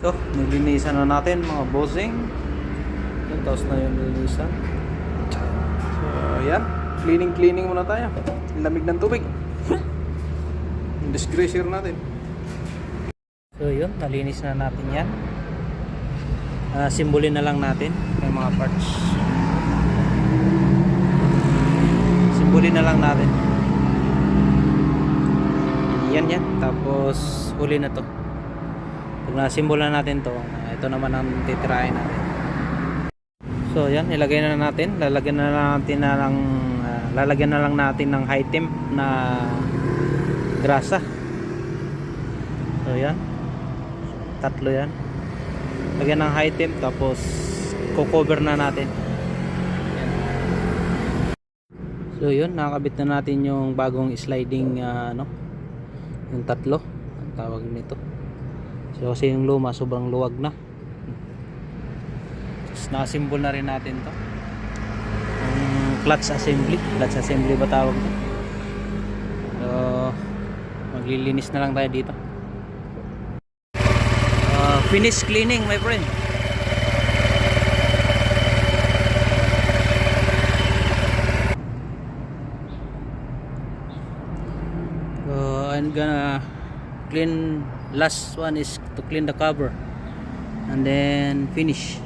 So, nilinisan na natin mga bossing. Tapos na yung nilinisan. So, ayan. Cleaning muna tayo. Lamig ng tubig. Yung disgracer natin. So, yun. Nalinis na natin yan. Simbolin na lang natin yung mga parts. Simbolin na lang natin. Yan. Tapos, huli na to. Pag nasimbolan natin to, ito naman ang titirahin natin. So yan, ilagay na natin. Lalagyan na lang natin ng high temp na grasa. So yan. Tatlo yan. Lagyan ng high temp tapos co-cover na natin. Yan. So yun, nakakabit na natin yung bagong sliding yung tatlo. Ang tawag nito. So kasi yung luma sobrang luwag na. Tapos na-assemble na rin natin to. Clutch assembly ba tawag to? So maglilinis na lang tayo dito. Finish cleaning my friend. So I'm gonna clean. Last one is to clean the cover and then finish.